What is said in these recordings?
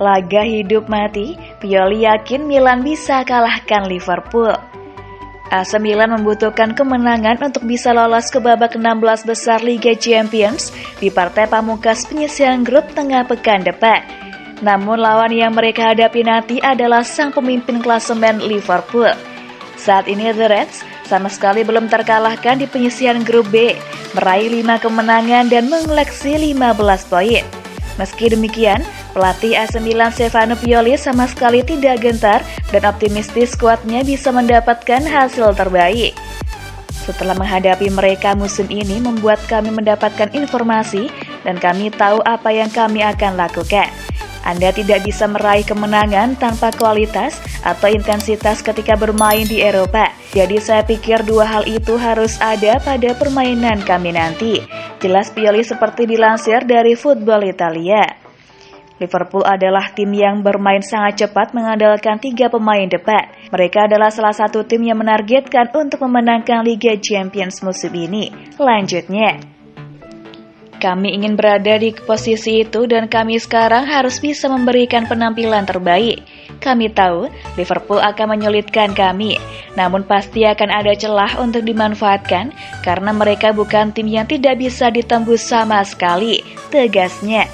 Laga hidup mati, Pioli yakin Milan bisa kalahkan Liverpool. AC Milan membutuhkan kemenangan untuk bisa lolos ke babak 16 besar Liga Champions di partai pamungkas penyisihan grup tengah pekan depan. Namun lawan yang mereka hadapi nanti adalah sang pemimpin klasemen Liverpool. Saat ini The Reds sama sekali belum terkalahkan di penyisihan grup B, meraih 5 kemenangan dan mengoleksi 15 poin. Meski demikian, pelatih AC Milan Stefano Pioli sama sekali tidak gentar dan optimistis skuadnya bisa mendapatkan hasil terbaik. Setelah menghadapi mereka musim ini membuat kami mendapatkan informasi dan kami tahu apa yang kami akan lakukan. Anda tidak bisa meraih kemenangan tanpa kualitas atau intensitas ketika bermain di Eropa. Jadi saya pikir dua hal itu harus ada pada permainan kami nanti. Jelas Pioli seperti dilansir dari Football Italia. Liverpool adalah tim yang bermain sangat cepat mengandalkan 3 pemain depan. Mereka adalah salah satu tim yang menargetkan untuk memenangkan Liga Champions musim ini. Lanjutnya, kami ingin berada di posisi itu dan kami sekarang harus bisa memberikan penampilan terbaik. Kami tahu Liverpool akan menyulitkan kami, namun pasti akan ada celah untuk dimanfaatkan karena mereka bukan tim yang tidak bisa ditembus sama sekali, tegasnya.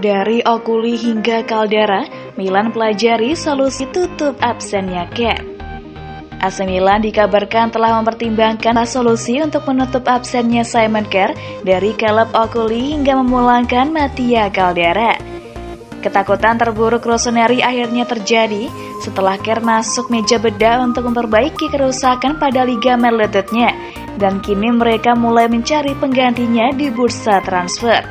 Dari Oculi hingga Caldera, Milan pelajari solusi tutup absennya Kerr. AC Milan dikabarkan telah mempertimbangkan solusi untuk menutup absennya Simon Kerr dari Caleb Oculi hingga memulangkan Mattia Caldera. Ketakutan terburuk Rossoneri akhirnya terjadi setelah Kerr masuk meja bedah untuk memperbaiki kerusakan pada ligamen lututnya, dan kini mereka mulai mencari penggantinya di bursa transfer.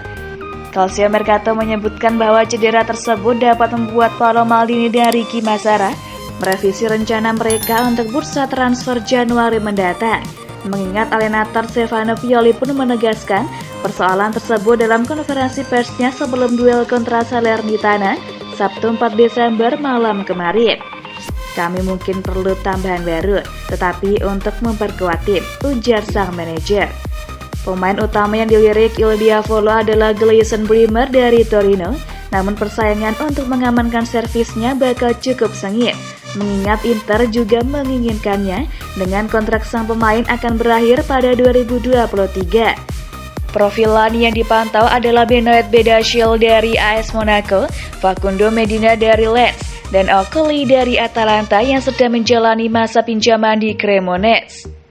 Calcio Mercato menyebutkan bahwa cedera tersebut dapat membuat Paolo Maldini dan Ricky Massara merevisi rencana mereka untuk bursa transfer Januari mendatang. Mengingat Allenatore Stefano Pioli pun menegaskan persoalan tersebut dalam konferensi persnya sebelum duel kontra Salernitana Sabtu 4 Desember malam kemarin. Kami mungkin perlu tambahan baru, tetapi untuk memperkuat tim, ujar sang manajer. Pemain utama yang dilirik Il Diavolo adalah Gleison Bremer dari Torino, namun persaingan untuk mengamankan servisnya bakal cukup sengit, mengingat Inter juga menginginkannya dengan kontrak sang pemain akan berakhir pada 2023. Profilan yang dipantau adalah Benoit Badiashile dari AS Monaco, Facundo Medina dari Lens, dan Oculi dari Atalanta yang sedang menjalani masa pinjaman di Cremonese.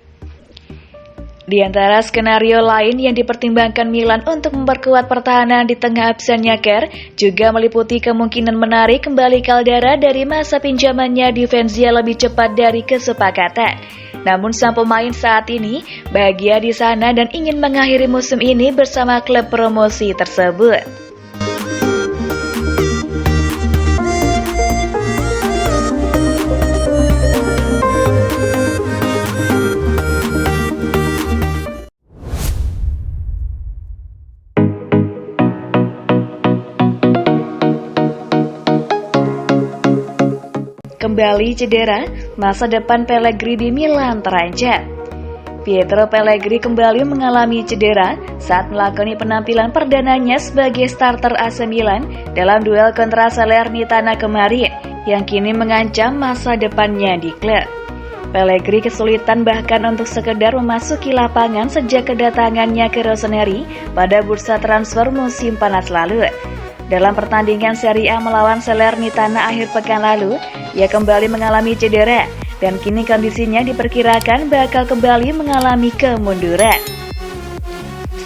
Di antara skenario lain yang dipertimbangkan Milan untuk memperkuat pertahanan di tengah absennya Kerr juga meliputi kemungkinan menarik kembali Caldera dari masa pinjamannya di Venezia lebih cepat dari kesepakatan. Namun sang pemain saat ini bahagia di sana dan ingin mengakhiri musim ini bersama klub promosi tersebut. Kembali cedera, masa depan Pellegrini di Milan terancam. Pietro Pellegrini kembali mengalami cedera saat melakoni penampilan perdananya sebagai starter AC Milan dalam duel kontra Salernitana kemarin, yang kini mengancam masa depannya di klub. Pellegrini kesulitan bahkan untuk sekedar memasuki lapangan sejak kedatangannya ke Rossoneri pada bursa transfer musim panas lalu. Dalam pertandingan Serie A melawan Salernitana akhir pekan lalu, ia kembali mengalami cedera dan kini kondisinya diperkirakan bakal kembali mengalami kemunduran.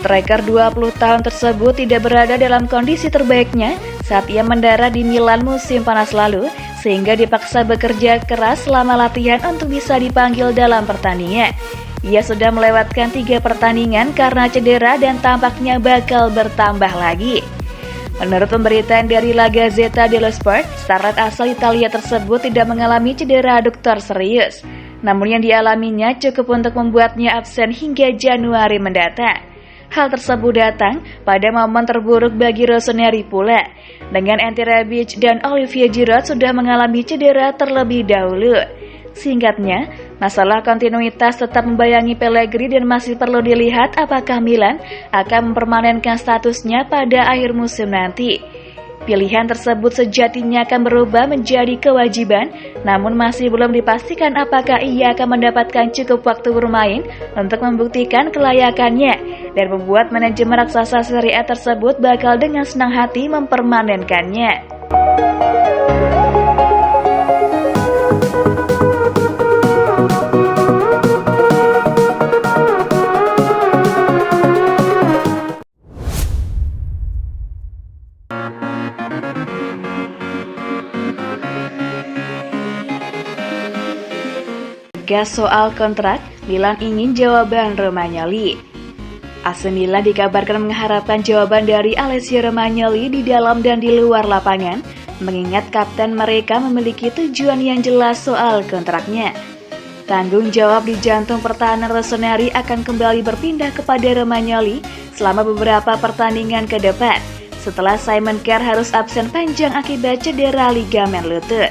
Striker 20 tahun tersebut tidak berada dalam kondisi terbaiknya saat ia mendarat di Milan musim panas lalu, sehingga dipaksa bekerja keras selama latihan untuk bisa dipanggil dalam pertandingan. Ia sudah melewatkan 3 pertandingan karena cedera dan tampaknya bakal bertambah lagi. Menurut pemberitaan dari La Gazzetta dello Sport, starlet asal Italia tersebut tidak mengalami cedera aduktor serius. Namun yang dialaminya cukup untuk membuatnya absen hingga Januari mendatang. Hal tersebut datang pada momen terburuk bagi Rossoneri pula, dengan Andy Rebic dan Olivier Giroud sudah mengalami cedera terlebih dahulu. Singkatnya, masalah kontinuitas tetap membayangi Pellegrini dan masih perlu dilihat apakah Milan akan mempermanenkan statusnya pada akhir musim nanti. Pilihan tersebut sejatinya akan berubah menjadi kewajiban, namun masih belum dipastikan apakah ia akan mendapatkan cukup waktu bermain untuk membuktikan kelayakannya, dan membuat manajemen raksasa Serie A tersebut bakal dengan senang hati mempermanenkannya. Gas soal kontrak, Milan ingin jawaban Romagnoli. AC Milan dikabarkan mengharapkan jawaban dari Alessio Romagnoli di dalam dan di luar lapangan, mengingat kapten mereka memiliki tujuan yang jelas soal kontraknya. Tanggung jawab di jantung pertahanan Rossoneri akan kembali berpindah kepada Romagnoli selama beberapa pertandingan ke depan, setelah Simon Kjær harus absen panjang akibat cedera ligamen lutut.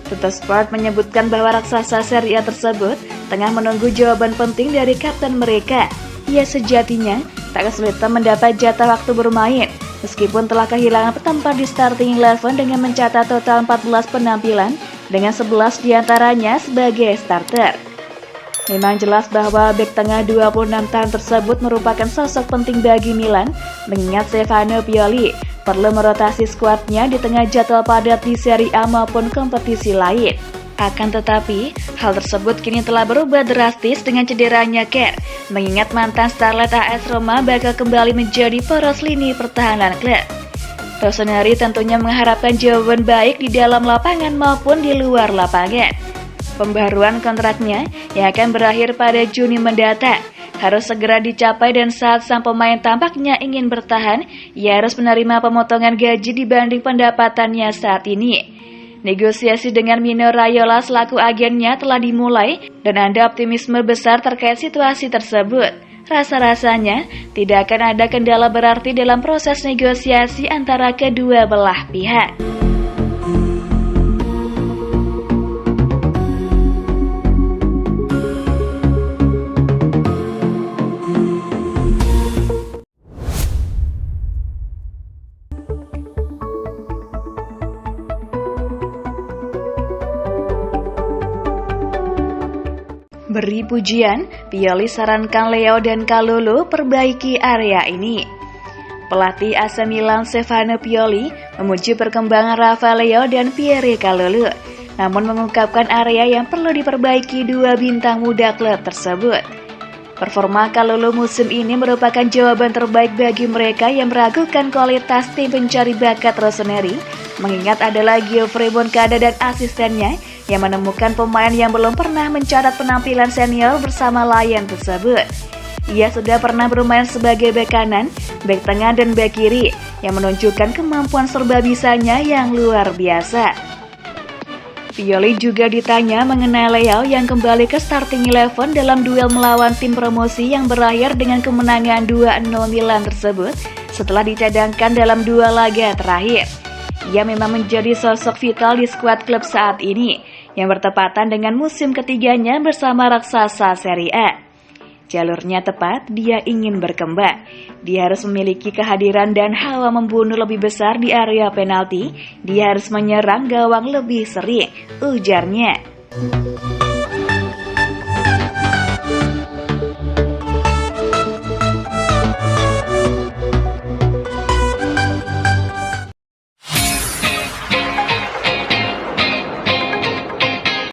Tuttosport menyebutkan bahwa raksasa Serie A tersebut tengah menunggu jawaban penting dari kapten mereka. Ia sejatinya tak kesulitan mendapat jatah waktu bermain, meskipun telah kehilangan tempat di starting 11 dengan mencatat total 14 penampilan, dengan 11 diantaranya sebagai starter. Memang jelas bahwa bek tengah 26 tahun tersebut merupakan sosok penting bagi Milan, mengingat Stefano Pioli perlu merotasi skuadnya di tengah jadwal padat di Serie A maupun kompetisi lain. Akan tetapi, hal tersebut kini telah berubah drastis dengan cederanya Kjær, mengingat mantan starlet AS Roma bakal kembali menjadi poros lini pertahanan klub. Rossoneri tentunya mengharapkan jawaban baik di dalam lapangan maupun di luar lapangan. Pembaruan kontraknya yang akan berakhir pada Juni mendatang harus segera dicapai, dan saat sang pemain tampaknya ingin bertahan, ia harus menerima pemotongan gaji dibanding pendapatannya saat ini. Negosiasi dengan Mino Raiola selaku agennya telah dimulai, dan ada optimisme besar terkait situasi tersebut. Rasa-rasanya tidak akan ada kendala berarti dalam proses negosiasi antara kedua belah pihak. Beri pujian, Pioli sarankan Leo dan Kalulu perbaiki area ini. Pelatih AC Milan Stefano Pioli memuji perkembangan Rafael Leo dan Pierre Kalulu, namun mengungkapkan area yang perlu diperbaiki dua bintang muda klub tersebut. Performa Kalulu musim ini merupakan jawaban terbaik bagi mereka yang meragukan kualitas tim pencari bakat Rossoneri, mengingat ada Geoffrey Moncada dan asistennya yang menemukan pemain yang belum pernah mencatat penampilan senior bersama Lion tersebut. Ia sudah pernah bermain sebagai bek kanan, bek tengah, dan bek kiri, yang menunjukkan kemampuan serba bisanya yang luar biasa. Pioli juga ditanya mengenai Leo yang kembali ke starting 11 dalam duel melawan tim promosi yang berakhir dengan kemenangan 2-0 Milan tersebut setelah dicadangkan dalam dua laga terakhir. Ia memang menjadi sosok vital di skuad klub saat ini, yang bertepatan dengan musim ketiganya bersama raksasa Serie A. Jalurnya tepat, dia ingin berkembang. Dia harus memiliki kehadiran dan hawa membunuh lebih besar di area penalti. Dia harus menyerang gawang lebih sering, ujarnya.